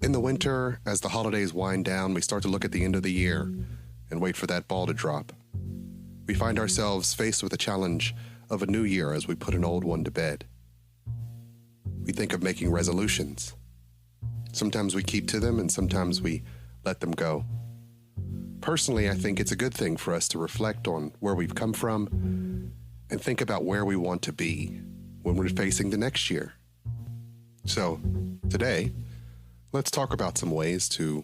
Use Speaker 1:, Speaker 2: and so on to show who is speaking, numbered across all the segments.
Speaker 1: In the winter, as the holidays wind down, we start to look at the end of the year and wait for that ball to drop. We find ourselves faced with the challenge of a new year as we put an old one to bed. We think of making resolutions. Sometimes we keep to them and sometimes we let them go. Personally, I think it's a good thing for us to reflect on where we've come from and think about where we want to be when we're facing the next year. So, today, let's talk about some ways to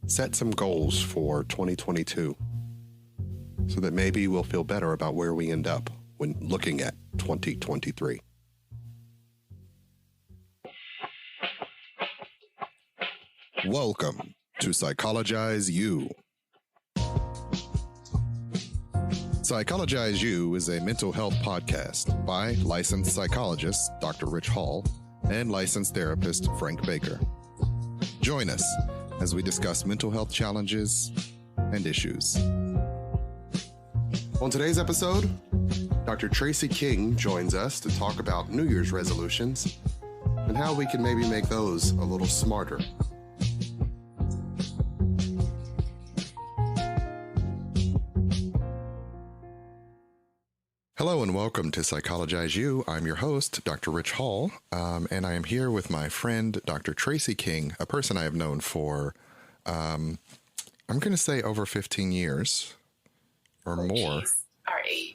Speaker 1: set some goals for 2022 so that maybe we'll feel better about where we end up when looking at 2023. Welcome to Psychologize U. Psychologize U is a mental health podcast by licensed psychologist Dr. Ritch and licensed therapist Frank Baker. Join us as we discuss mental health challenges and issues. On today's episode, Dr. Tracey King joins us to talk about New Year's resolutions and how we can maybe make those a little smarter. Hello and welcome to Psychologize U. I'm your host, Dr. Ritch and I am here with my friend, Dr. Tracey King, a person I have known for, I'm going to say over 15 years or more.
Speaker 2: Geez. All right.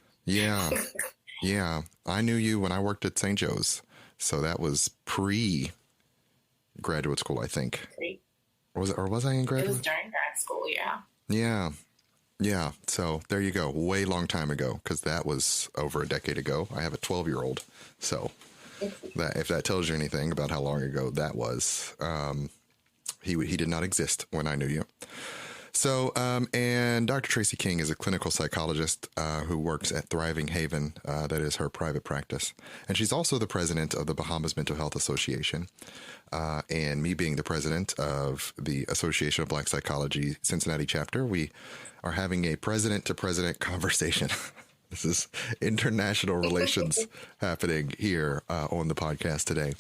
Speaker 1: Yeah. I knew you when I worked at St. Joe's, so that was pre-graduate school, I think. Was I in graduate?
Speaker 2: It was during grad school, yeah.
Speaker 1: Yeah, so there you go. Way long time ago, because that was over a decade ago. I have a 12-year-old, so if that tells you anything about how long ago that was, he did not exist when I knew you. So, and Dr. Tracey King is a clinical psychologist who works at Thriving Haven. That is her private practice. And she's also the president of the Bahamas Mental Health Association. And me being the president of the Association of Black Psychology Cincinnati chapter, we are having a president-to-president conversation. This is international relations happening here on the podcast today.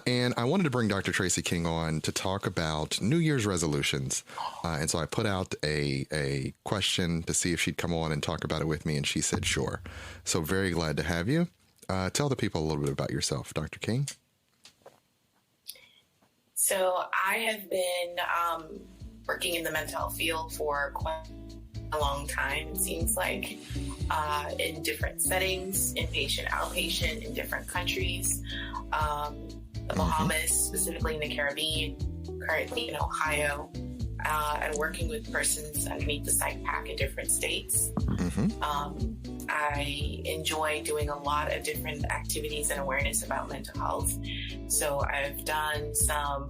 Speaker 1: And I wanted to bring Dr. Tracey King on to talk about New Year's resolutions. And so I put out a question to see if she'd come on and talk about it with me, and she said sure. So very glad to have you. Tell the people a little bit about yourself, Dr. King.
Speaker 2: So I have been working in the mental health field for quite a long time, it seems like, in different settings, inpatient, outpatient, in different countries, the Bahamas, specifically in the Caribbean, currently in Ohio, and working with persons underneath the Psych-Pack in different states. I enjoy doing a lot of different activities and awareness about mental health. So I've done some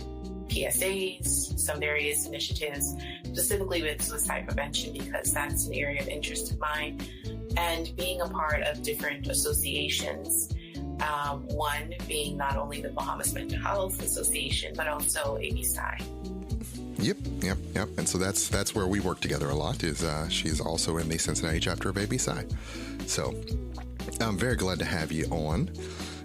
Speaker 2: PSAs, some various initiatives, specifically with suicide prevention, because that's an area of interest of mine, and being a part of different associations. One being not only the Bahamas Mental Health Association, but also ABSI.
Speaker 1: Yep. And so that's where we work together a lot. Is she's also in the Cincinnati chapter of ABSI. So I'm very glad to have you on.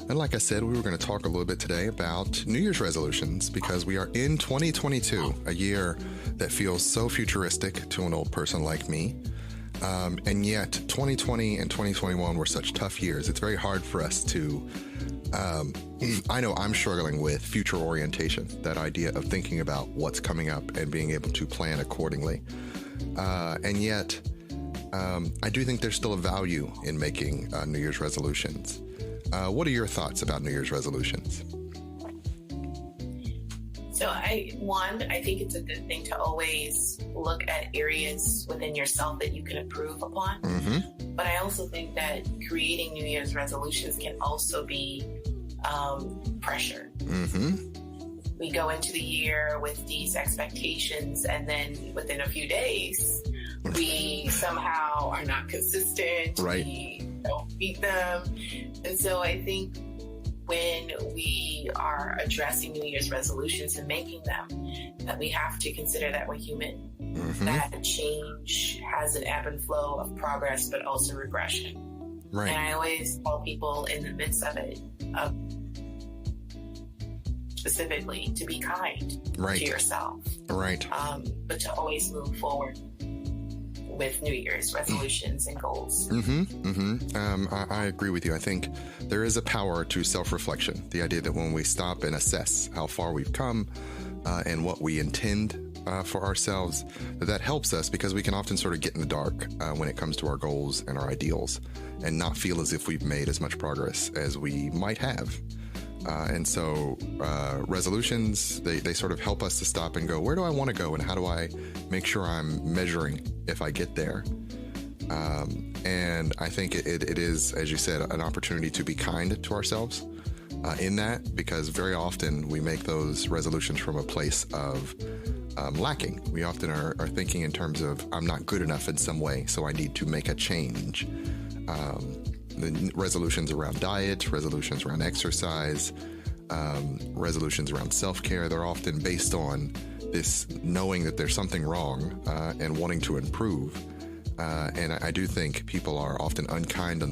Speaker 1: And like I said, we were going to talk a little bit today about New Year's resolutions because we are in 2022, a year that feels so futuristic to an old person like me. And yet 2020 and 2021 were such tough years. It's very hard for us to, I know I'm struggling with future orientation, that idea of thinking about what's coming up and being able to plan accordingly. And yet, I do think there's still a value in making New Year's resolutions. What are your thoughts about New Year's resolutions?
Speaker 2: So I think it's a good thing to always look at areas within yourself that you can improve upon. But I also think that creating New Year's resolutions can also be pressure. We go into the year with these expectations, and then within a few days, we somehow are not consistent.
Speaker 1: Right.
Speaker 2: We don't meet them. And so I think when we are addressing New Year's resolutions and making them, that we have to consider that we're human. That change has an ebb and flow of progress, but also regression. And I always tell people in the midst of it, specifically to be kind
Speaker 1: right.
Speaker 2: to yourself.
Speaker 1: Right.
Speaker 2: But to always move forward with New Year's resolutions and goals.
Speaker 1: I agree with you. I think there is a power to self-reflection. The idea that when we stop and assess how far we've come and what we intend for ourselves, that helps us, because we can often sort of get in the dark when it comes to our goals and our ideals and not feel as if we've made as much progress as we might have. And so resolutions, they sort of help us to stop and go, where do I want to go, and how do I make sure I'm measuring if I get there? And I think it is, as you said, an opportunity to be kind to ourselves in that, because very often we make those resolutions from a place of lacking. We often are thinking in terms of, I'm not good enough in some way, so I need to make a change. The resolutions around diet, resolutions around exercise, resolutions around self-care, they're often based on this knowing that there's something wrong and wanting to improve. And I do think people are often unkind to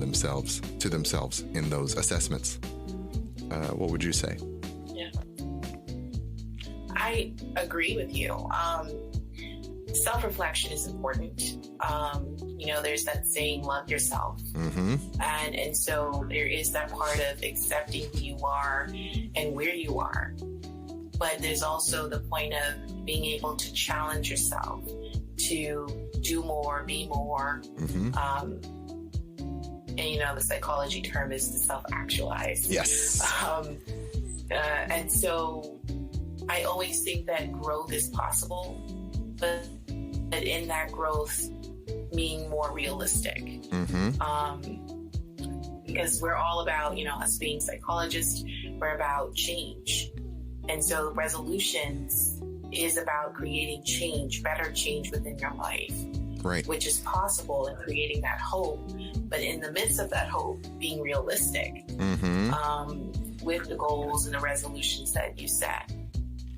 Speaker 1: themselves in those assessments. What would you say?
Speaker 2: Yeah, I agree with you. Self-reflection is important. There's that saying, love yourself. And so there is that part of accepting who you are and where you are. But there's also the point of being able to challenge yourself to do more, be more. The psychology term is to self-actualize.
Speaker 1: Yes.
Speaker 2: And so I always think that growth is possible, but in that growth, being more realistic. Because we're all about, us being psychologists, we're about change. And so resolutions is about creating change, better change within your life.
Speaker 1: Right.
Speaker 2: Which is possible, and creating that hope. But in the midst of that hope, being realistic with the goals and the resolutions that you set.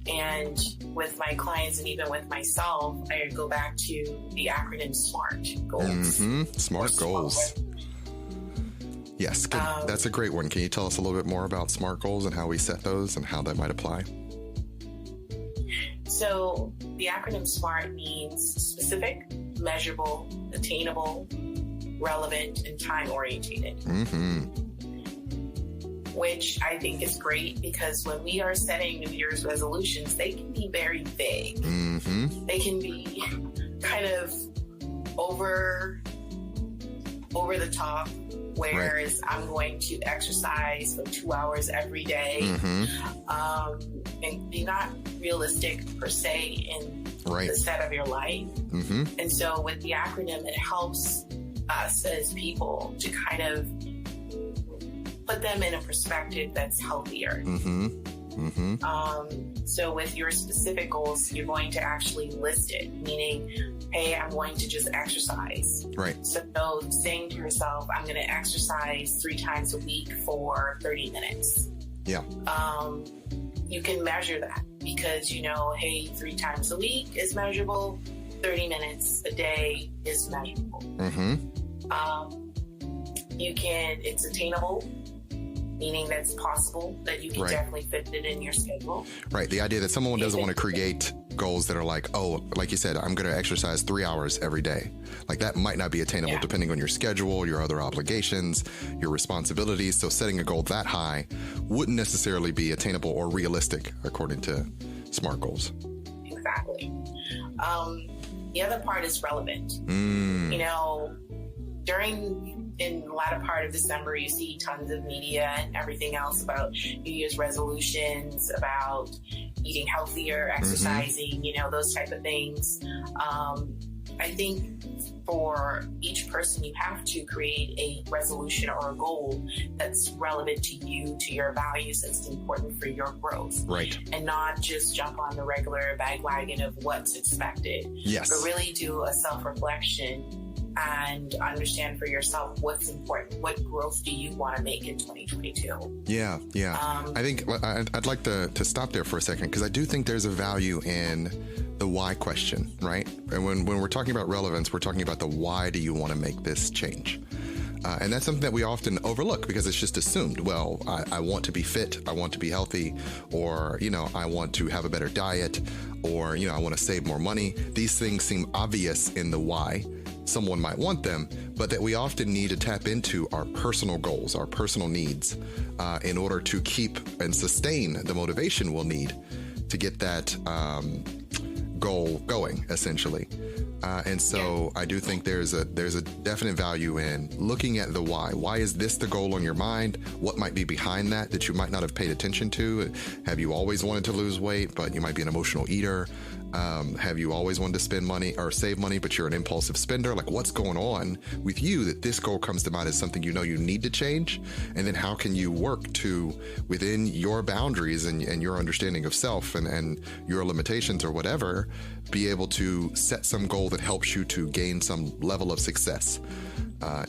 Speaker 2: And with my clients, and even with myself, I go back to the acronym SMART goals.
Speaker 1: SMART goals. Yes, that's a great one. Can you tell us a little bit more about SMART goals and how we set those and how that might apply?
Speaker 2: So the acronym SMART means specific, measurable, attainable, relevant, and time-orientated. Which I think is great, because when we are setting New Year's resolutions, they can be very vague. They can be kind of over the top, whereas I'm going to exercise for 2 hours every day, and be not realistic per se in the set of your life. And so with the acronym, it helps us as people to kind of put them in a perspective that's healthier. So with your specific goals, you're going to actually list it, meaning, hey, I'm going to just exercise.
Speaker 1: Right.
Speaker 2: So saying to yourself, I'm going to exercise 3 times a week for 30 minutes.
Speaker 1: Yeah.
Speaker 2: You can measure that, because hey, 3 times a week is measurable, 30 minutes a day is measurable. It's attainable, meaning that's possible, that you can definitely fit it in your schedule. Right.
Speaker 1: The idea that someone doesn't want to create goals that are like, oh, like you said, I'm going to exercise 3 hours every day. Like, that might not be attainable depending on your schedule, your other obligations, your responsibilities. So setting a goal that high wouldn't necessarily be attainable or realistic according to SMART goals.
Speaker 2: Exactly. The other part is relevant. In the latter part of December, you see tons of media and everything else about New Year's resolutions, about eating healthier, exercising, those type of things. I think for each person, you have to create a resolution or a goal that's relevant to you, to your values, that's important for your growth.
Speaker 1: Right.
Speaker 2: And not just jump on the regular bandwagon of what's expected.
Speaker 1: Yes.
Speaker 2: But really do a self-reflection and understand for yourself what's important. What growth do you want to make in 2022?
Speaker 1: Yeah. I think I'd like to stop there for a second, because I do think there's a value in the why question, right? And when we're talking about relevance, we're talking about the why do you want to make this change? And that's something that we often overlook because it's just assumed, well, I want to be fit, I want to be healthy, or, I want to have a better diet, or, I want to save more money. These things seem obvious in the why someone might want them, but that we often need to tap into our personal goals, our personal needs, in order to keep and sustain the motivation we'll need to get that goal going, essentially. And so I do think there's a definite value in looking at the why. Why is this the goal on your mind? What might be behind that you might not have paid attention to? Have you always wanted to lose weight, but you might be an emotional eater? Have you always wanted to spend money or save money, but you're an impulsive spender? Like, what's going on with you that this goal comes to mind as something you need to change? And then how can you work to, within your boundaries and your understanding of self and your limitations or whatever, be able to set some goal that helps you to gain some level of success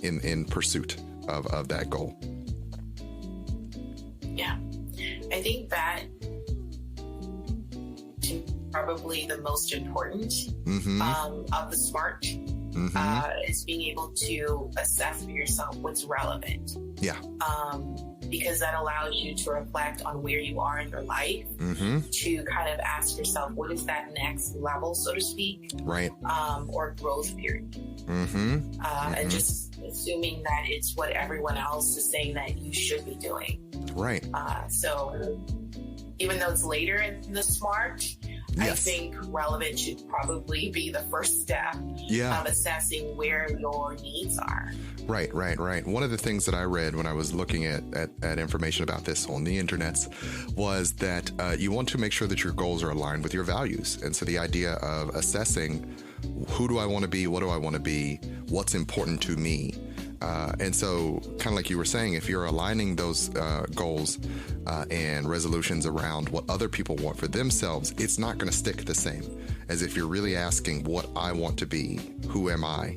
Speaker 1: in pursuit of that goal?
Speaker 2: Yeah, I think that probably the most important of the SMART is being able to assess for yourself what's relevant.
Speaker 1: Yeah.
Speaker 2: Because that allows you to reflect on where you are in your life, to kind of ask yourself, what is that next level, so to speak,
Speaker 1: right?
Speaker 2: Or growth period. And just assuming that it's what everyone else is saying that you should be doing.
Speaker 1: Right.
Speaker 2: So even though it's later in the SMART, I think relevant should probably be the first step of assessing where your needs are.
Speaker 1: Right. One of the things that I read when I was looking at information about this on the internets was that you want to make sure that your goals are aligned with your values. And so the idea of assessing, who do I want to be? What do I want to be? What's important to me? And so kind of like you were saying, if you're aligning those goals and resolutions around what other people want for themselves, it's not going to stick the same as if you're really asking what I want to be, who am I?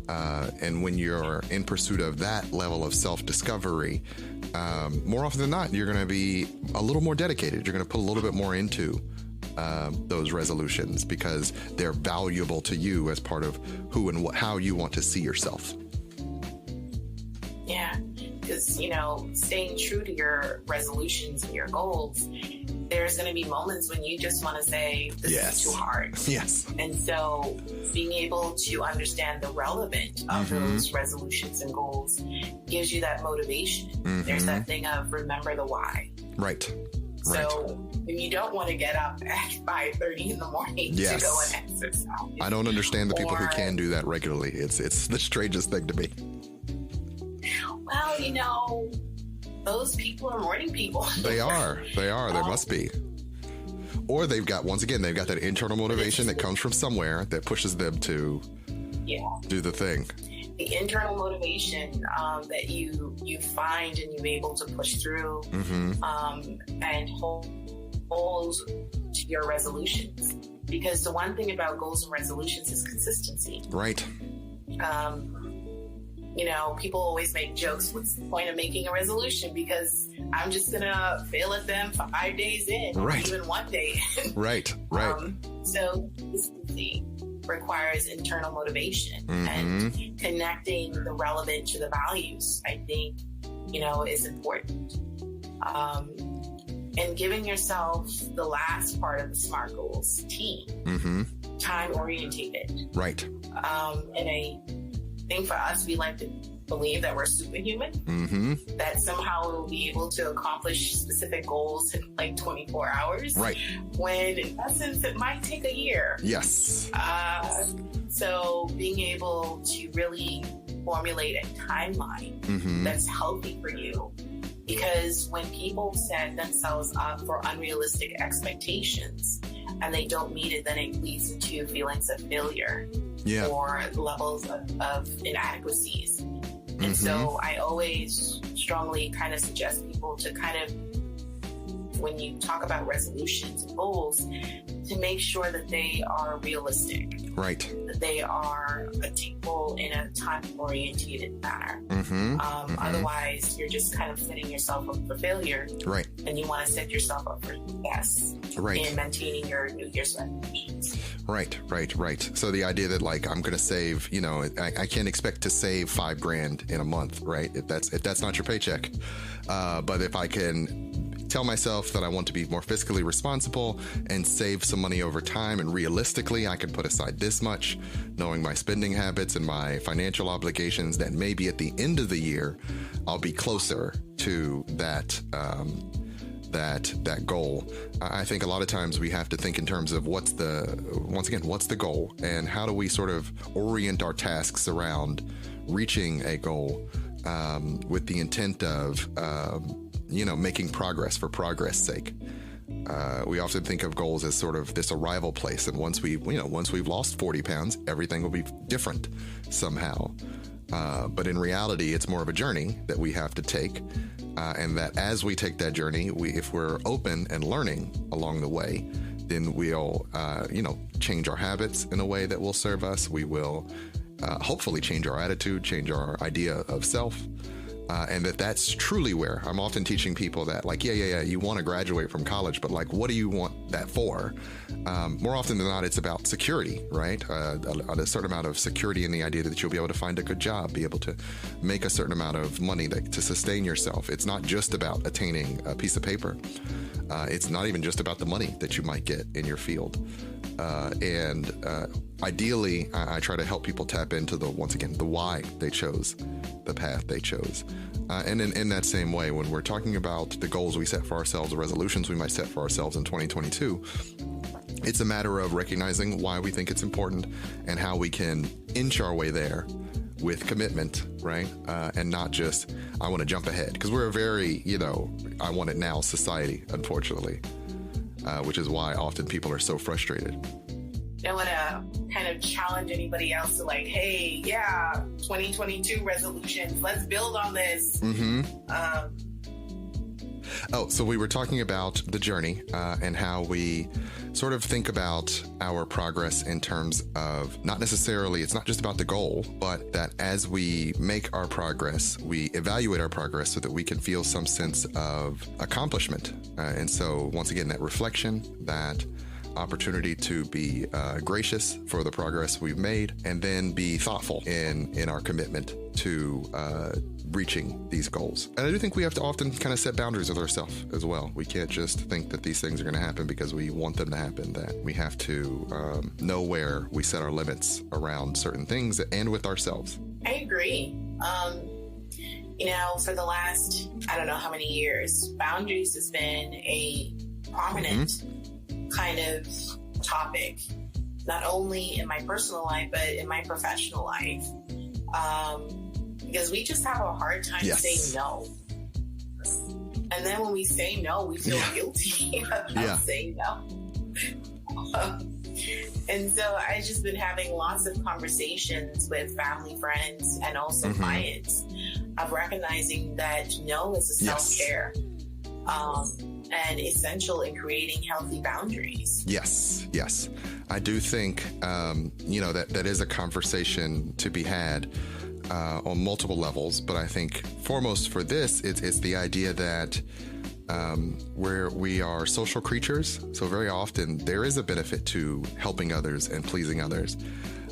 Speaker 1: And when you're in pursuit of that level of self-discovery, more often than not, you're going to be a little more dedicated. You're going to put a little bit more into those resolutions because they're valuable to you as part of who and how you want to see yourself.
Speaker 2: Yeah, because, staying true to your resolutions and your goals, there's going to be moments when you just want to say, this is too hard.
Speaker 1: Yes.
Speaker 2: And so being able to understand the relevant of those resolutions and goals gives you that motivation. There's that thing of remember the why.
Speaker 1: Right.
Speaker 2: So when you don't want to get up at 5:30 in the morning to go and exercise.
Speaker 1: I don't understand the people who can do that regularly. It's the strangest thing to me.
Speaker 2: Well, those people are morning people.
Speaker 1: They are. They must be. Or they've got that internal motivation that comes from somewhere that pushes them to do the thing.
Speaker 2: The internal motivation that you find and you're able to push through and hold to your resolutions. Because the one thing about goals and resolutions is consistency.
Speaker 1: Right.
Speaker 2: People always make jokes. What's the point of making a resolution? Because I'm just going to fail at them 5 days in, or even 1 day in. Right. So consistency requires internal motivation and connecting the relevant to the values, I think, is important. And giving yourself the last part of the SMART goals, time orientated. Right. And I think for us, we like to believe that we're superhuman, that somehow we'll be able to accomplish specific goals in like 24 hours. Right. When in essence, it might take a year.
Speaker 1: Yes.
Speaker 2: So being able to really formulate a timeline that's healthy for you. Because when people set themselves up for unrealistic expectations and they don't meet it, then it leads into feelings of failure or levels of inadequacies. And so I always strongly kind of suggest people to kind of when you talk about resolutions and goals, to make sure that they are realistic.
Speaker 1: Right.
Speaker 2: That they are attainable in a time-oriented manner. Otherwise, you're just kind of setting yourself up for failure.
Speaker 1: Right.
Speaker 2: And you want to set yourself up for success in maintaining your New Year's resolutions.
Speaker 1: Right. So the idea that like I'm going to save, I can't expect to save $5,000 in a month, right? If that's not your paycheck. But if I can tell myself that I want to be more fiscally responsible and save some money over time, and realistically I can put aside this much, knowing my spending habits and my financial obligations, that maybe at the end of the year I'll be closer to that goal. I think a lot of times we have to think in terms of what's the goal, and how do we sort of orient our tasks around reaching a goal with the intent of making progress for progress sake. We often think of goals as sort of this arrival place, and once we've lost 40 pounds, everything will be different somehow. But in reality, it's more of a journey that we have to take, and that as we take that journey, if we're open and learning along the way, then we'll change our habits in a way that will serve us. We will hopefully change our attitude, change our idea of self. And that's truly where I'm often teaching people that, like, you want to graduate from college, but like, what do you want that for? More often than not, it's about security, right? A certain amount of security in the idea that you'll be able to find a good job, be able to make a certain amount of money to sustain yourself. It's not just about attaining a piece of paper. It's not even just about the money that you might get in your field. Ideally, I try to help people tap into the why they chose the path they chose. And in that same way, when we're talking about the goals we set for ourselves, the resolutions we might set for ourselves in 2022, it's a matter of recognizing why we think it's important and how we can inch our way there with commitment, right? And not just, I want to jump ahead. Because we're a very, I want it now society, unfortunately, which is why often people are so frustrated.
Speaker 2: I want to kind of challenge anybody else to, like, hey, 2022 resolutions, let's build on this.
Speaker 1: So we were talking about the journey and how we sort of think about our progress in terms of not necessarily, it's not just about the goal, but that as we make our progress, we evaluate our progress so that we can feel some sense of accomplishment. And so once again, that reflection, that opportunity to be gracious for the progress we've made, and then be thoughtful in our commitment to reaching these goals. And I do think we have to often kind of set boundaries with ourselves as well. We can't just think that these things are going to happen because we want them to happen, that we have to know where we set our limits around certain things and with ourselves.
Speaker 2: I agree. For the last, I don't know how many years, boundaries has been a prominent kind of topic, not only in my personal life, but in my professional life. Because we just have a hard time saying no. And then when we say no, we feel guilty about saying no. And so I've just been having lots of conversations with family, friends, and also clients of recognizing that no is a self-care. And essential in creating healthy boundaries. Yes.
Speaker 1: I do think, that is a conversation to be had on multiple levels. But I think foremost for this, it's the idea that we are social creatures. So very often there is a benefit to helping others and pleasing others.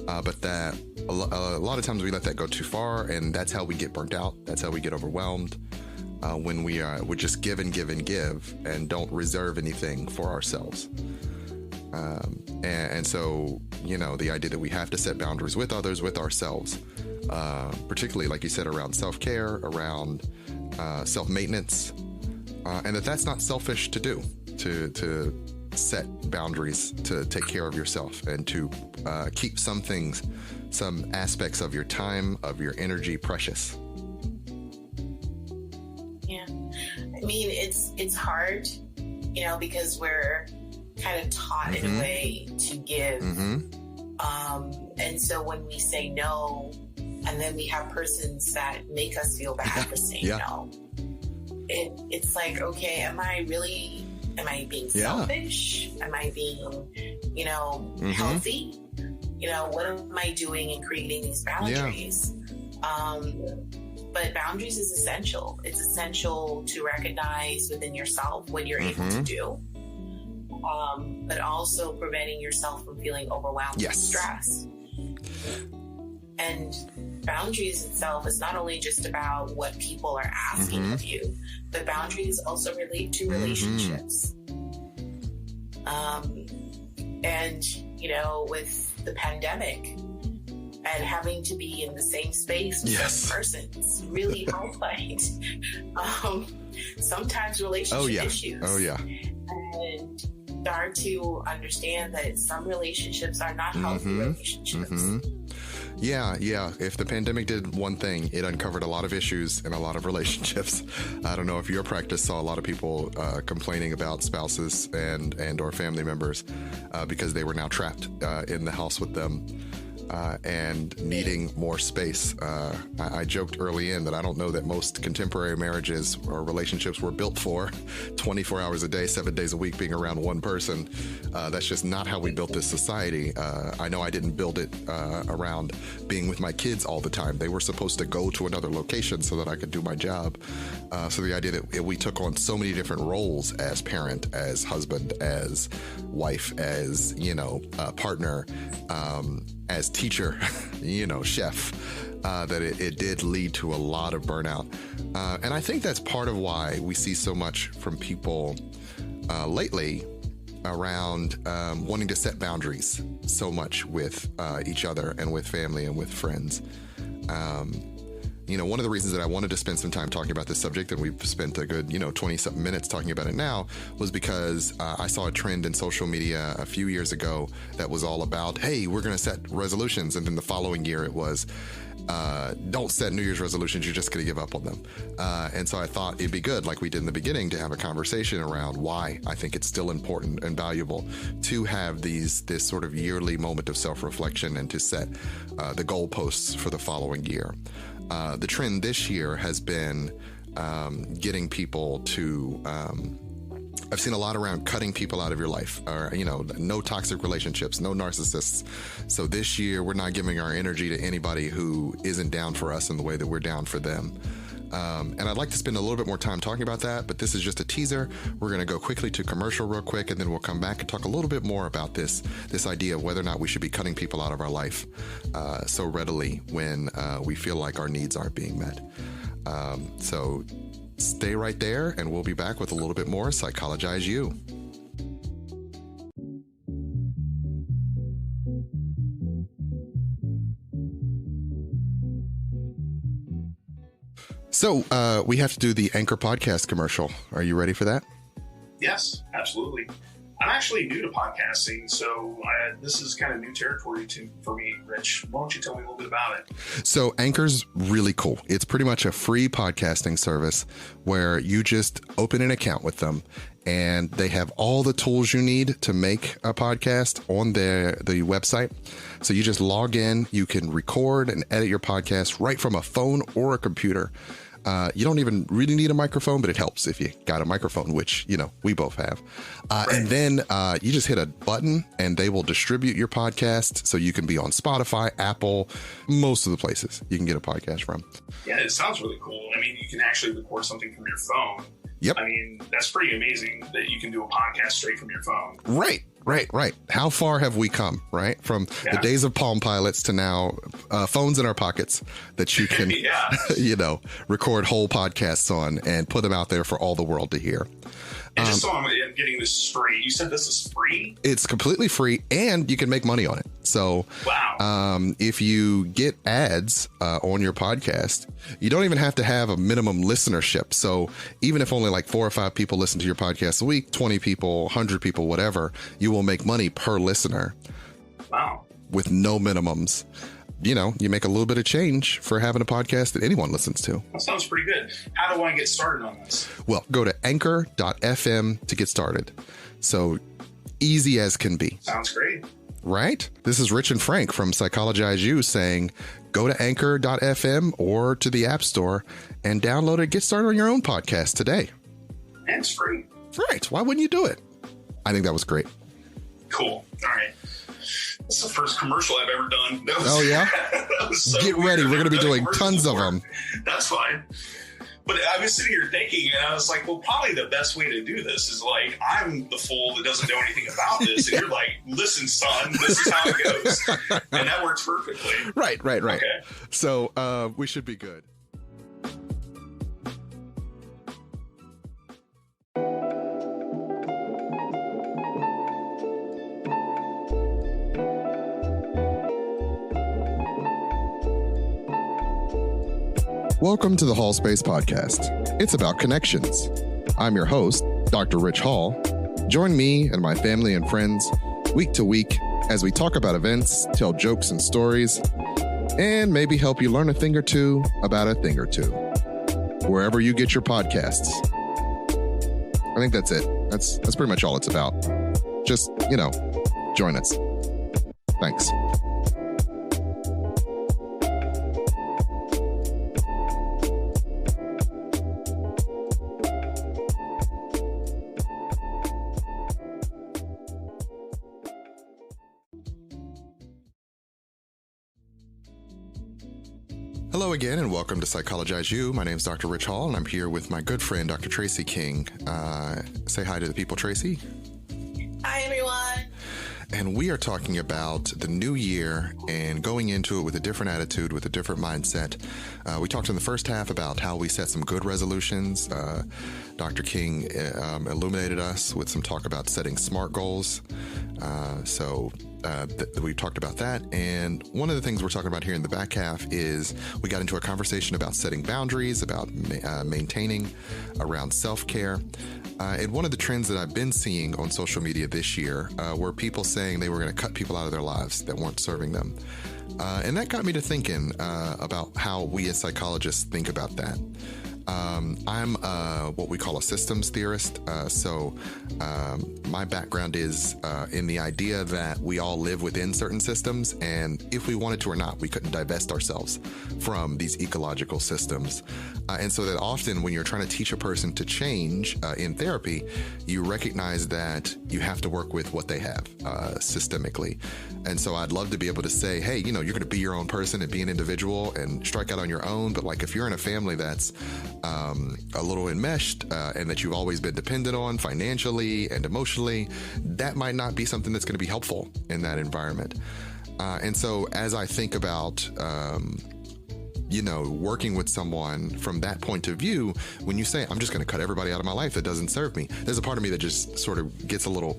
Speaker 1: But that a lot of times we let that go too far, and that's how we get burnt out. That's how we get overwhelmed. When we just give and give and give and don't reserve anything for ourselves. And so, the idea that we have to set boundaries with others, with ourselves, particularly, like you said, around self-care, around self-maintenance, and that's not selfish to do, to set boundaries, to take care of yourself, and to keep some things, some aspects of your time, of your energy precious.
Speaker 2: I mean, it's hard, because we're kind of taught in a way to give. And so when we say no, and then we have persons that make us feel bad for saying no, it's like, okay, am I really Am I being selfish? Am I being, healthy? What am I doing in creating these boundaries? But boundaries is essential. It's essential to recognize within yourself what you're able to do, but also preventing yourself from feeling overwhelmed and stressed. And boundaries itself is not only just about what people are asking of you, but boundaries also relate to relationships. And, with the pandemic and having to be in the same space with one person, it's really highlight sometimes relationship issues. And start to understand that some relationships are not healthy relationships.
Speaker 1: Yeah. If the pandemic did one thing, it uncovered a lot of issues in a lot of relationships. I don't know if your practice saw a lot of people complaining about spouses and or family members because they were now trapped in the house with them. And needing more space. I joked early in that I don't know that most contemporary marriages or relationships were built for 24 hours a day, 7 days a week being around one person. That's just not how we built this society. I know I didn't build it around being with my kids all the time. They were supposed to go to another location so that I could do my job. So the idea that we took on so many different roles as parent, as husband, as wife, as, partner, as teacher, chef, that it did lead to a lot of burnout. And I think that's part of why we see so much from people lately around wanting to set boundaries so much with each other and with family and with friends. One of the reasons that I wanted to spend some time talking about this subject, and we've spent a good, 20-something minutes talking about it now, was because I saw a trend in social media a few years ago that was all about, hey, we're going to set resolutions. And then the following year it was, don't set New Year's resolutions, you're just going to give up on them. And so I thought it'd be good, like we did in the beginning, to have a conversation around why I think it's still important and valuable to have this sort of yearly moment of self-reflection and to set the goalposts for the following year. The trend this year has been getting people to, I've seen a lot around cutting people out of your life, or, no toxic relationships, no narcissists. So this year, we're not giving our energy to anybody who isn't down for us in the way that we're down for them. And I'd like to spend a little bit more time talking about that, but this is just a teaser. We're going to go quickly to commercial real quick, and then we'll come back and talk a little bit more about this idea of whether or not we should be cutting people out of our life so readily when we feel like our needs aren't being met. So stay right there, and we'll be back with a little bit more Psychologize U. So we have to do the Anchor podcast commercial. Are you ready for that?
Speaker 3: Yes, absolutely. I'm actually new to podcasting, so this is kind of new territory for me, Ritch. Why don't you tell me a little bit about it?
Speaker 1: So Anchor's really cool. It's pretty much a free podcasting service where you just open an account with them, and they have all the tools you need to make a podcast on the website. So you just log in, you can record and edit your podcast right from a phone or a computer. You don't even really need a microphone, but it helps if you got a microphone, which, we both have. And then you just hit a button and they will distribute your podcast. So you can be on Spotify, Apple, most of the places you can get a podcast from.
Speaker 3: Yeah, it sounds really cool. I mean, you can actually record something from your phone.
Speaker 1: Yep.
Speaker 3: I mean, that's pretty amazing that you can do a podcast straight from your phone.
Speaker 1: Right. How far have we come, right? From the days of Palm Pilots to now phones in our pockets that you can, record whole podcasts on and put them out there for all the world to hear.
Speaker 3: And just so I'm getting this free, you said this is free?
Speaker 1: It's completely free, and you can make money on it. So if you get ads on your podcast, you don't even have to have a minimum listenership. So even if only like 4 or 5 people listen to your podcast a week, 20 people, 100 people, whatever, you will make money per listener.
Speaker 3: Wow.
Speaker 1: With no minimums. You make a little bit of change for having a podcast that anyone listens to.
Speaker 3: That sounds pretty good. How do I get started on this?
Speaker 1: Well, go to anchor.fm to get started. So easy as can be.
Speaker 3: Sounds great.
Speaker 1: Right? This is Ritch and Frank from Psychologize U saying, go to anchor.fm or to the App Store and download it. Get started on your own podcast today.
Speaker 3: And it's free.
Speaker 1: Right. Why wouldn't you do it? I think that was great.
Speaker 3: Cool. All right. This is the first commercial I've ever done.
Speaker 1: Oh, yeah?
Speaker 3: So
Speaker 1: get ready. We're going to be doing tons of them.
Speaker 3: That's fine. But I was sitting here thinking, and I was like, well, probably the best way to do this is like, I'm the fool that doesn't know anything about this. And you're like, listen, son, this is how it goes. And that works perfectly.
Speaker 1: Right. Okay. So we should be good. Welcome to the Hall Space Podcast. It's about connections. I'm your host, Dr. Ritch Hall. Join me and my family and friends week to week as we talk about events, tell jokes and stories, and maybe help you learn a thing or two about a thing or two. Wherever you get your podcasts. I think that's it. That's pretty much all it's about. Just, join us. Thanks. Hello again, and welcome to Psychologize U. My name is Dr. Ritch Hall, and I'm here with my good friend, Dr. Tracey King. Say hi to the people, Tracey.
Speaker 2: Hi, everyone.
Speaker 1: And we are talking about the new year and going into it with a different attitude, with a different mindset. We talked in the first half about how we set some good resolutions. Dr. King illuminated us with some talk about setting SMART goals. We talked about that. And one of the things we're talking about here in the back half is we got into a conversation about setting boundaries, about maintaining around self-care. And one of the trends that I've been seeing on social media this year were people saying they were going to cut people out of their lives that weren't serving them. And that got me to thinking about how we as psychologists think about that. I'm what we call a systems theorist. So my background is in the idea that we all live within certain systems, and if we wanted to or not, we couldn't divest ourselves from these ecological systems. And so that often when you're trying to teach a person to change in therapy, you recognize that you have to work with what they have systemically. And so I'd love to be able to say, hey, you're going to be your own person and be an individual and strike out on your own. But like if you're in a family that's a little enmeshed and that you've always been dependent on financially and emotionally, that might not be something that's going to be helpful in that environment. And so as I think about working with someone from that point of view, when you say, I'm just going to cut everybody out of my life that doesn't serve me, there's a part of me that just sort of gets a little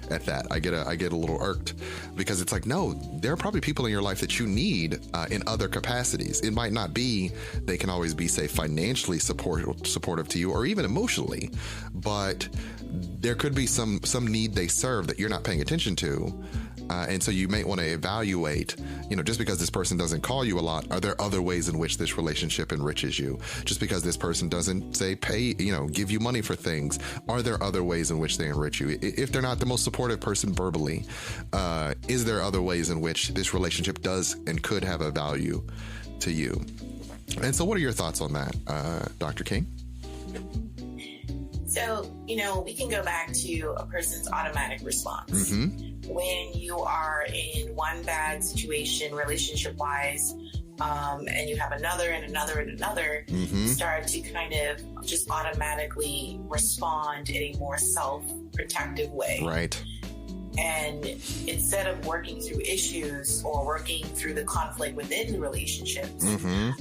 Speaker 1: at that. I get a little irked because it's like, no, there are probably people in your life that you need in other capacities. It might not be, they can always be, say, financially supportive to you or even emotionally, but there could be some need they serve that you're not paying attention to. And so you may want to evaluate, just because this person doesn't call you a lot, are there other ways in which this relationship enriches you? Just because this person doesn't, say, pay, give you money for things, are there other ways in which they enrich you? If they're not the most supportive person verbally, is there other ways in which this relationship does and could have a value to you? And so what are your thoughts on that, Dr. King?
Speaker 2: So, we can go back to a person's automatic response.
Speaker 1: Mm-hmm.
Speaker 2: When you are in one bad situation, relationship-wise, and you have another and another and another,
Speaker 1: mm-hmm.
Speaker 2: you start to kind of just automatically respond in a more self-protective way.
Speaker 1: Right.
Speaker 2: And instead of working through issues or working through the conflict within the relationships,
Speaker 1: mm-hmm.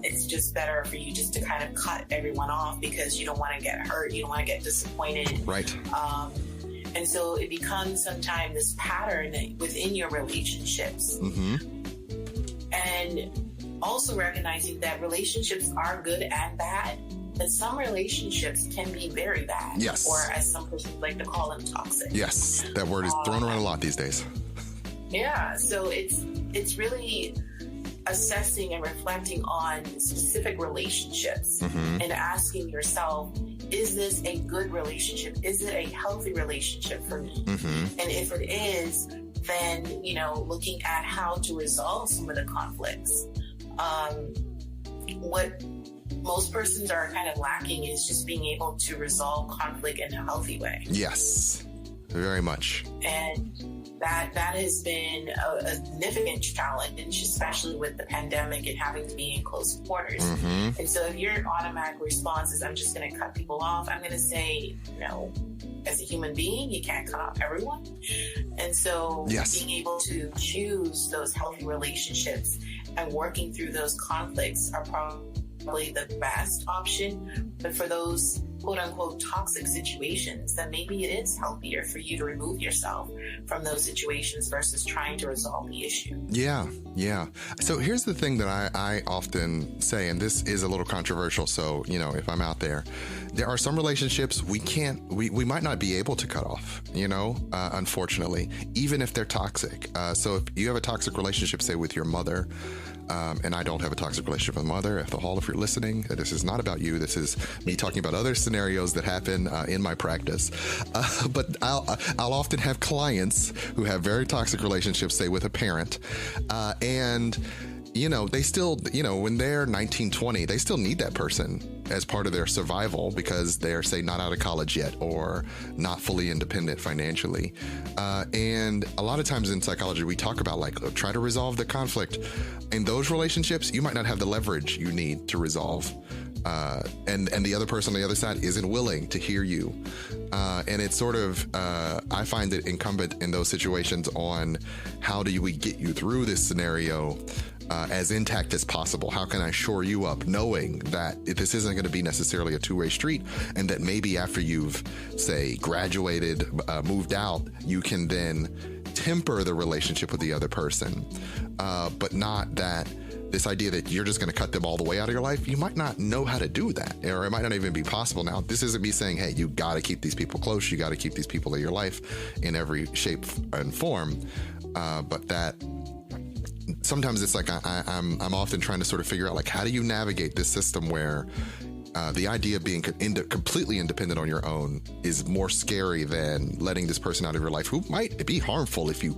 Speaker 2: It's just better for you just to kind of cut everyone off because you don't want to get hurt, you don't want to get disappointed.
Speaker 1: Right.
Speaker 2: And so it becomes sometimes this pattern within your relationships.
Speaker 1: Mm-hmm.
Speaker 2: And also recognizing that relationships are good and bad, but some relationships can be very bad.
Speaker 1: Yes.
Speaker 2: Or as some persons like to call them, toxic.
Speaker 1: Yes. That word is thrown around a lot these days.
Speaker 2: Yeah. So it's really assessing and reflecting on specific relationships
Speaker 1: mm-hmm.
Speaker 2: and asking yourself, is this a good relationship? Is it a healthy relationship for me?
Speaker 1: Mm-hmm.
Speaker 2: And if it is, then, looking at how to resolve some of the conflicts. most persons are kind of lacking is just being able to resolve conflict in a healthy way.
Speaker 1: Yes, very much.
Speaker 2: And that has been a significant challenge, especially with the pandemic and having to be in close quarters.
Speaker 1: Mm-hmm.
Speaker 2: And so if your automatic response is, I'm just going to cut people off, I'm going to say, no, as a human being, you can't cut off everyone. And so being able to choose those healthy relationships and working through those conflicts are probably the best option. But for those quote unquote toxic situations, then maybe it is healthier for you to remove yourself from those situations versus trying to resolve the issue.
Speaker 1: Yeah. So here's the thing that I often say, and this is a little controversial. So, if I'm out there are some relationships we might not be able to cut off, unfortunately, even if they're toxic. So if you have a toxic relationship, say with your mother, and I don't have a toxic relationship with my mother. If you're listening, this is not about you. This is me talking about other scenarios that happen in my practice. But I'll often have clients who have very toxic relationships, say with a parent, and they still, when they're 19, 20, they still need that person as part of their survival because they're, say, not out of college yet or not fully independent financially. And a lot of times in psychology, we talk about try to resolve the conflict. In those relationships, you might not have the leverage you need to resolve. And the other person on the other side isn't willing to hear you. And it's sort of, I find it incumbent in those situations on how do we get you through this scenario as intact as possible. How can I shore you up knowing that this isn't going to be necessarily a two-way street and that maybe after you've, say, graduated, moved out, you can then temper the relationship with the other person, but not that this idea that you're just going to cut them all the way out of your life. You might not know how to do that, or it might not even be possible. Now, this isn't me saying, hey, you got to keep these people close. You got to keep these people in your life in every shape and form. But that sometimes it's like I'm often trying to sort of figure out how do you navigate this system where the idea of being completely independent on your own is more scary than letting this person out of your life who might be harmful if you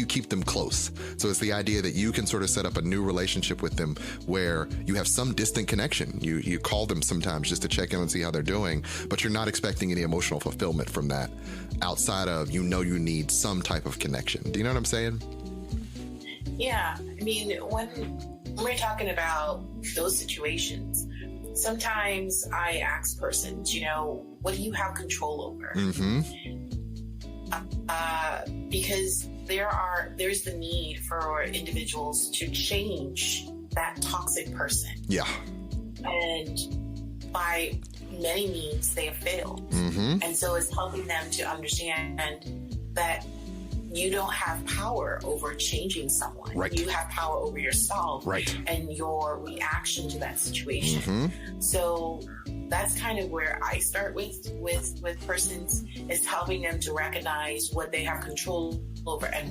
Speaker 1: keep them close. So it's the idea that you can sort of set up a new relationship with them where you have some distant connection. You call them sometimes just to check in and see how they're doing, but you're not expecting any emotional fulfillment from that outside of, you need some type of connection. Do you know what I'm saying?
Speaker 2: Yeah. I mean, when we're talking about those situations, sometimes I ask persons, what do you have control over?
Speaker 1: Mm-hmm.
Speaker 2: Because there's the need for individuals to change that toxic person.
Speaker 1: Yeah.
Speaker 2: And by many means, they have failed.
Speaker 1: Mm-hmm.
Speaker 2: And so it's helping them to understand that you don't have power over changing someone.
Speaker 1: Right.
Speaker 2: You have power over yourself,
Speaker 1: right,
Speaker 2: and your reaction to that situation.
Speaker 1: Mm-hmm.
Speaker 2: So that's kind of where I start with persons, is helping them to recognize what they have control over and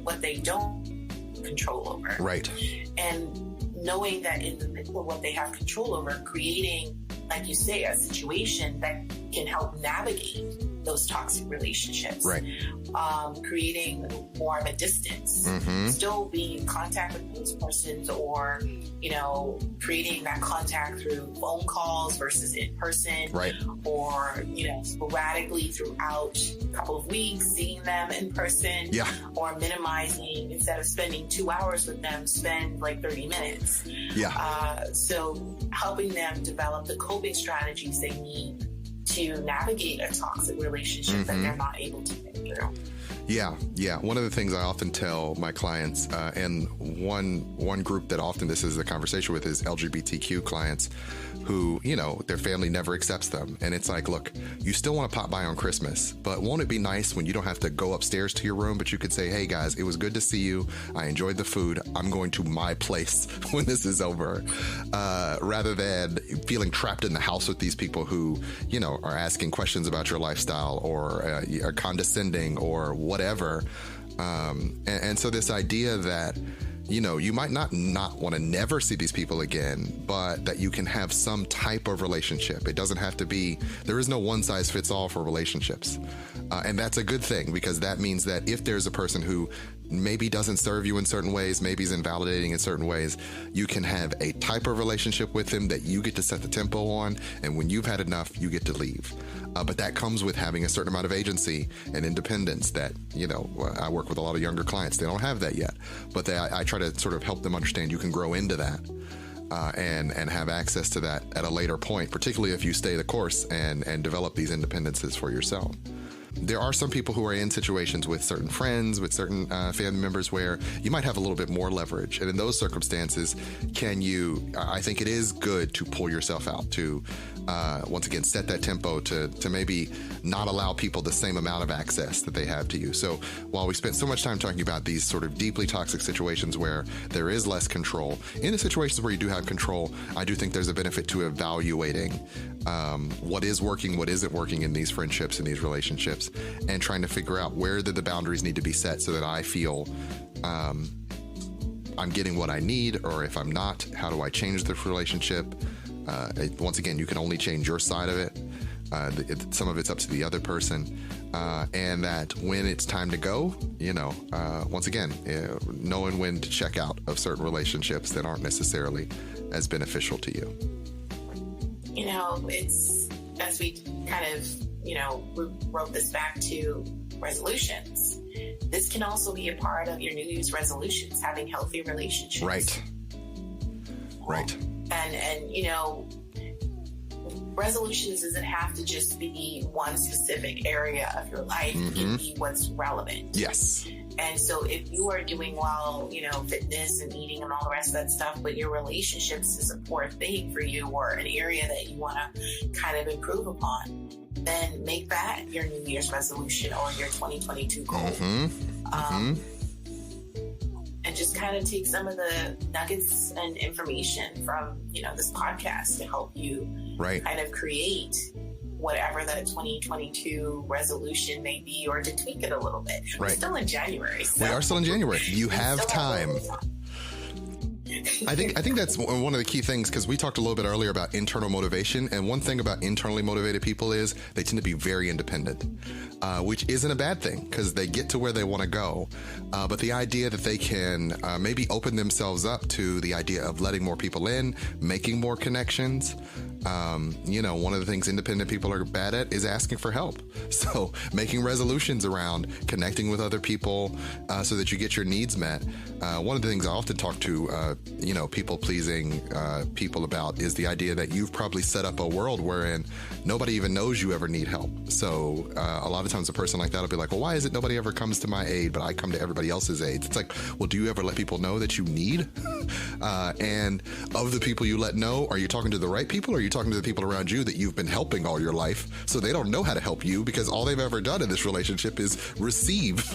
Speaker 2: what they don't control over.
Speaker 1: Right.
Speaker 2: And knowing that in the middle of what they have control over, creating, like you say, a situation that can help navigate those toxic relationships.
Speaker 1: Right.
Speaker 2: Creating more of a distance.
Speaker 1: Mm-hmm.
Speaker 2: Still being in contact with those persons, or, creating that contact through phone calls versus in person.
Speaker 1: Right.
Speaker 2: Or, sporadically throughout a couple of weeks, seeing them in person.
Speaker 1: Yeah.
Speaker 2: Or minimizing, instead of spending 2 hours with them, spend 30 minutes.
Speaker 1: Yeah.
Speaker 2: So helping them develop the coping strategies they need to navigate a toxic relationship
Speaker 1: mm-hmm.
Speaker 2: that they're not able to get through.
Speaker 1: Yeah. One of the things I often tell my clients, and one group that often this is the conversation with, is LGBTQ clients who, their family never accepts them. And it's like, look, you still want to pop by on Christmas, but won't it be nice when you don't have to go upstairs to your room, but you could say, hey guys, it was good to see you. I enjoyed the food. I'm going to my place when this is over, rather than feeling trapped in the house with these people who, are asking questions about your lifestyle or are condescending or whatever. And so this idea that, you might not want to never see these people again, but that you can have some type of relationship. It doesn't have to be, there is no one size fits all for relationships. And that's a good thing, because that means that if there's a person who maybe doesn't serve you in certain ways, maybe is invalidating in certain ways, you can have a type of relationship with him that you get to set the tempo on, and when you've had enough, you get to leave. But that comes with having a certain amount of agency and independence that, I work with a lot of younger clients. They don't have that yet, but I try to sort of help them understand you can grow into that. And have access to that at a later point, particularly if you stay the course and develop these independences for yourself. There are some people who are in situations with certain friends, with certain family members where you might have a little bit more leverage. And in those circumstances, I think it is good to pull yourself out, to once again, set that tempo to maybe not allow people the same amount of access that they have to you. So while we spent so much time talking about these sort of deeply toxic situations where there is less control, in the situations where you do have control, I do think there's a benefit to evaluating what is working, what isn't working in these friendships and these relationships, and trying to figure out where the boundaries need to be set so that I feel I'm getting what I need, or if I'm not, how do I change the relationship? Once again, you can only change your side of it. Some of it's up to the other person. And that when it's time to go, once again, knowing when to check out of certain relationships that aren't necessarily as beneficial to you.
Speaker 2: It's, as we kind of, we wrote this back to resolutions. This can also be a part of your New Year's resolutions, having healthy relationships.
Speaker 1: Right.
Speaker 2: And resolutions doesn't have to just be one specific area of your life. It can be what's relevant.
Speaker 1: Yes.
Speaker 2: And so if you are doing well, fitness and eating and all the rest of that stuff, but your relationships is a poor thing for you, or an area that you want to kind of improve upon, then make that your New Year's resolution or your 2022 goal. And just kind of take some of the nuggets and information from, this podcast to help you kind of create whatever the 2022 resolution may be, or to tweak it a little bit. We're still in January. So
Speaker 1: we are still in January. You have time. I think that's one of the key things, because we talked a little bit earlier about internal motivation, and one thing about internally motivated people is they tend to be very independent, which isn't a bad thing because they get to where they want to go. But the idea that they can maybe open themselves up to the idea of letting more people in, making more connections. One of the things independent people are bad at is asking for help. So making resolutions around connecting with other people so that you get your needs met. One of the things I often talk to people pleasing people about is the idea that you've probably set up a world wherein nobody even knows you ever need help. So a lot of times a person like that will be like, well, why is it nobody ever comes to my aid, but I come to everybody else's aids? It's like, well, do you ever let people know that you need? And of the people you let know, are you talking to the right people, or are you talking to the people around you that you've been helping all your life, so they don't know how to help you because all they've ever done in this relationship is receive?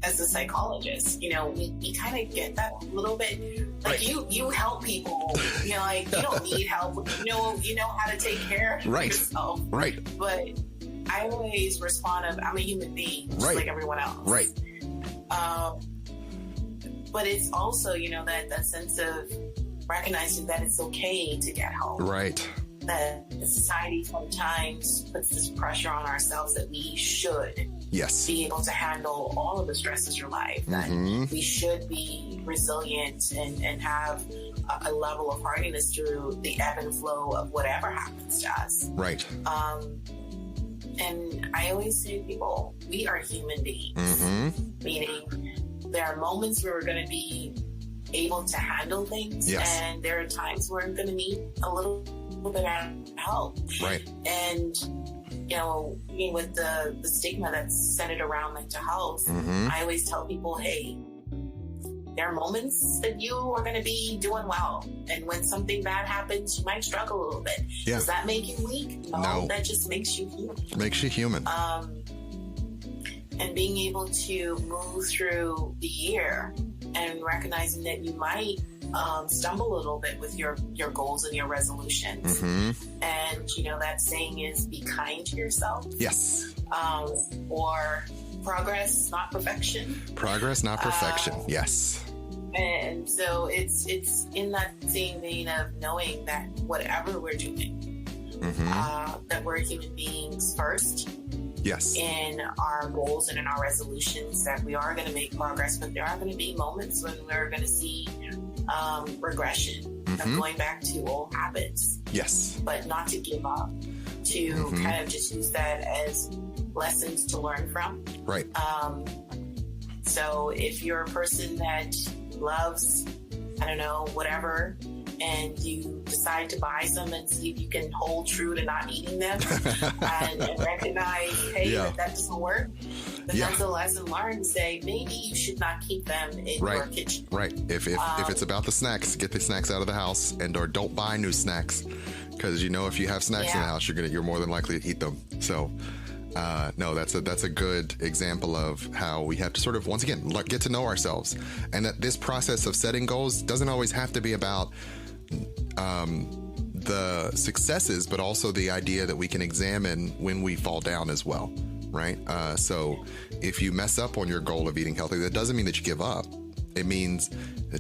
Speaker 2: As a psychologist, we kind of get that a little bit. Like you help people, you don't need help. You know how to take care of yourself. Right. But I always respond of, I'm a human being, just like everyone else. Right. But it's also, that sense of recognizing that it's okay to get help. Right. That society sometimes puts this pressure on ourselves that we should be able to handle all of the stresses of your life. That we should be resilient and have a level of hardiness through the ebb and flow of whatever happens to us. Right. And I always say to people, we are human beings. Meaning there are moments where we're going to be able to handle things, and there are times where we're going to need a little bit of help. Right. And with the stigma that's centered around mental health, I always tell people, hey, there are moments that you are going to be doing well, and when something bad happens, you might struggle a little bit. Does that make you weak? No, that just makes you human.
Speaker 1: Makes you human.
Speaker 2: And being able to move through the year and recognizing that you might stumble a little bit with your goals and your resolutions. And, that saying is, be kind to yourself. Yes. Or progress, not perfection.
Speaker 1: Progress, not perfection. Yes.
Speaker 2: And so it's in that same vein of knowing that whatever we're doing, that we're human beings first,
Speaker 1: Yes.
Speaker 2: in our goals and in our resolutions, that we are going to make progress, but there are going to be moments when we're going to see regression of going back to old habits.
Speaker 1: Yes.
Speaker 2: But not to give up, to kind of just use that as lessons to learn from.
Speaker 1: Right.
Speaker 2: So if you're a person that loves, I don't know, whatever, and you decide to buy some and see if you can hold true to not eating them and recognize, hey, that doesn't work, then that's a lesson learned. Say, maybe you should not keep them in your kitchen.
Speaker 1: Right. If it's about the snacks, get the snacks out of the house, or don't buy new snacks, because if you have snacks in the house, you're more than likely to eat them. So. No, that's a good example of how we have to sort of, once again, get to know ourselves, and that this process of setting goals doesn't always have to be about the successes, but also the idea that we can examine when we fall down as well, right? So if you mess up on your goal of eating healthy, that doesn't mean that you give up. It means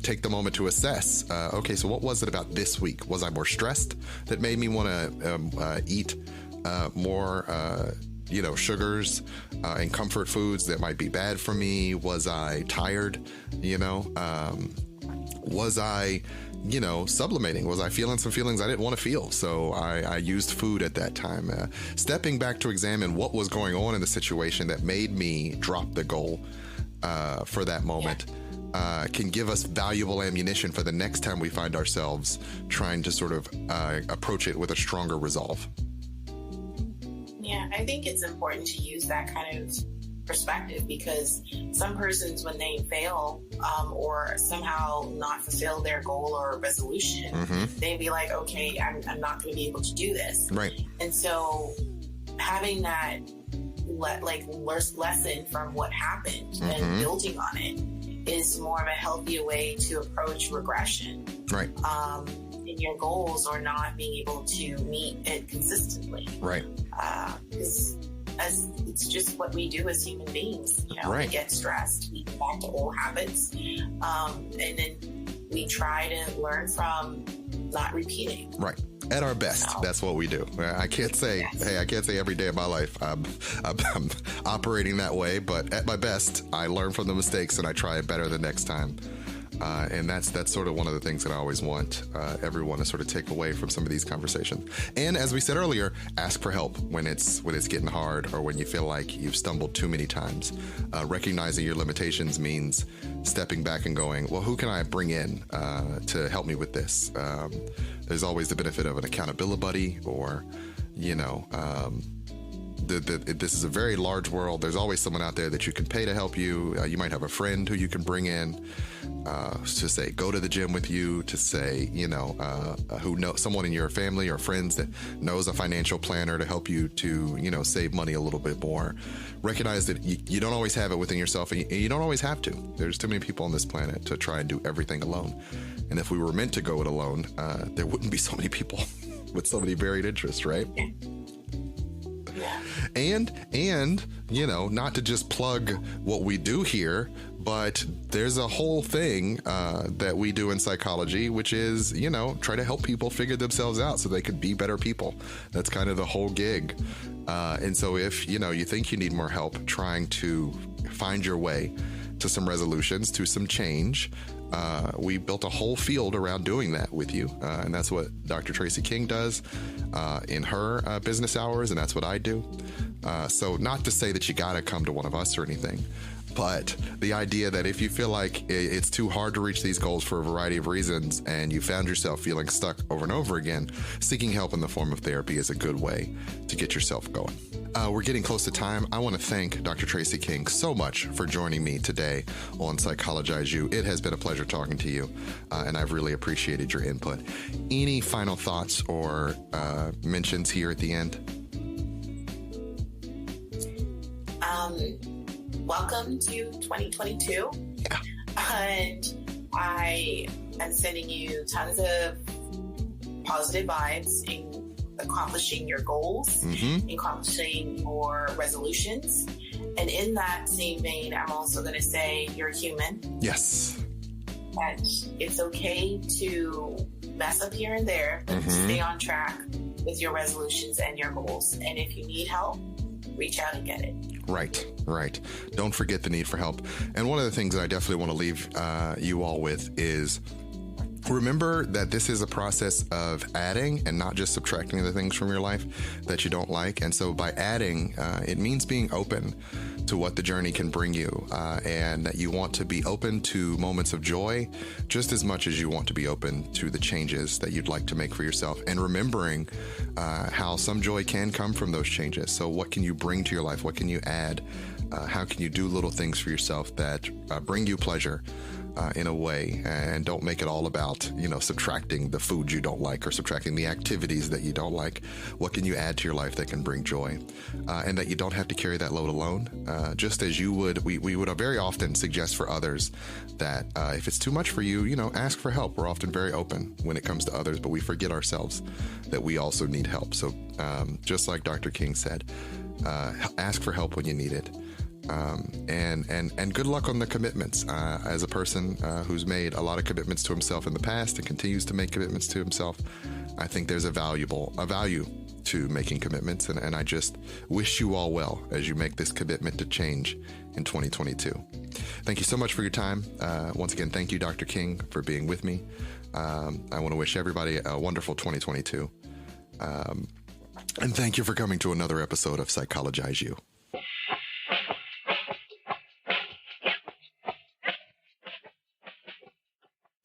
Speaker 1: take the moment to assess, okay, so what was it about this week? Was I more stressed that made me want to eat more sugars and comfort foods that might be bad for me? Was I tired? Was I, sublimating? Was I feeling some feelings I didn't want to feel? So I used food at that time. Stepping back to examine what was going on in the situation that made me drop the goal for that moment can give us valuable ammunition for the next time we find ourselves trying to sort of approach it with a stronger resolve.
Speaker 2: Yeah, I think it's important to use that kind of perspective, because some persons, when they fail or somehow not fulfill their goal or resolution, they'd be like, okay, I'm not going to be able to do this.
Speaker 1: Right.
Speaker 2: And so having that lesson from what happened and building on it is more of a healthier way to approach regression.
Speaker 1: Right.
Speaker 2: In your goals, or not being able to meet it consistently.
Speaker 1: Right.
Speaker 2: Because it's just what we do as human beings.
Speaker 1: Right.
Speaker 2: We get stressed, we go back to old habits, and then we try to learn from not repeating.
Speaker 1: Right. At our best, that's what we do. I can't say, I can't say every day of my life I'm operating that way, but at my best, I learn from the mistakes and I try it better the next time. And that's sort of one of the things that I always want everyone to sort of take away from some of these conversations. And as we said earlier, ask for help when it's getting hard, or when you feel like you've stumbled too many times. Recognizing your limitations means stepping back and going, well, who can I bring in to help me with this? There's always the benefit of an accountability buddy, or this is a very large world. There's always someone out there that you can pay to help you. You might have a friend who you can bring in to say, go to the gym with you, to say, who know someone in your family or friends that knows a financial planner to help you to, save money a little bit more. Recognize that you don't always have it within yourself, and you don't always have to. There's too many people on this planet to try and do everything alone. And if we were meant to go it alone, there wouldn't be so many people with so many varied interests, right? And not to just plug what we do here, but there's a whole thing that we do in psychology, which is, try to help people figure themselves out so they could be better people. That's kind of the whole gig. And so if, you think you need more help trying to find your way to some resolutions, to some change, we built a whole field around doing that with you. And that's what Dr. Tracey King does in her business hours, and that's what I do. So not to say that you got to come to one of us or anything, but the idea that if you feel like it's too hard to reach these goals for a variety of reasons, and you found yourself feeling stuck over and over again, seeking help in the form of therapy is a good way to get yourself going. We're getting close to time. I want to thank Dr. Tracey King so much for joining me today on Psychologize U. It has been a pleasure talking to you, and I've really appreciated your input. Any final thoughts or mentions here at the end?
Speaker 2: Welcome to 2022.
Speaker 1: Yeah.
Speaker 2: And I am sending you tons of positive vibes in accomplishing your goals, accomplishing your resolutions. And in that same vein, I'm also going to say you're human.
Speaker 1: Yes.
Speaker 2: That it's okay to mess up here and there, but stay on track with your resolutions and your goals. And if you need help, reach out and get it.
Speaker 1: Right. Don't forget the need for help. And one of the things that I definitely want to leave you all with is remember that this is a process of adding and not just subtracting the things from your life that you don't like. And so by adding, it means being open to what the journey can bring you, and that you want to be open to moments of joy just as much as you want to be open to the changes that you'd like to make for yourself, and remembering how some joy can come from those changes. So what can you bring to your life? What can you add? How can you do little things for yourself that bring you pleasure in a way, and don't make it all about, subtracting the food you don't like or subtracting the activities that you don't like. What can you add to your life that can bring joy, and that you don't have to carry that load alone? Just as you would, we would very often suggest for others that if it's too much for you, ask for help. We're often very open when it comes to others, but we forget ourselves that we also need help. So just like Dr. King said, ask for help when you need it. And good luck on the commitments. As a person who's made a lot of commitments to himself in the past and continues to make commitments to himself, I think there's a value to making commitments. And I just wish you all well as you make this commitment to change in 2022. Thank you so much for your time. Once again, thank you, Dr. King, for being with me. I want to wish everybody a wonderful 2022. And thank you for coming to another episode of Psychologize U.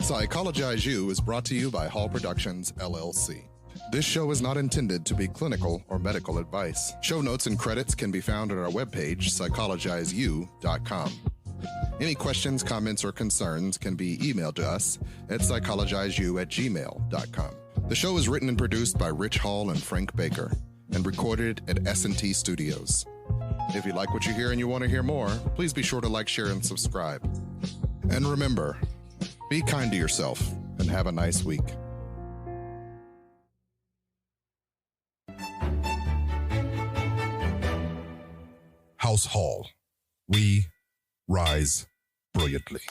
Speaker 1: Psychologize U is brought to you by Hall Productions, LLC. This show is not intended to be clinical or medical advice. Show notes and credits can be found at our webpage, psychologizeu.com. Any questions, comments, or concerns can be emailed to us at psychologizeu@gmail.com. The show is written and produced by Ritch Hall and Frank Baker and recorded at S&T Studios. If you like what you hear and you want to hear more, please be sure to like, share, and subscribe. And remember, be kind to yourself and have a nice week. House Hall. We rise brilliantly.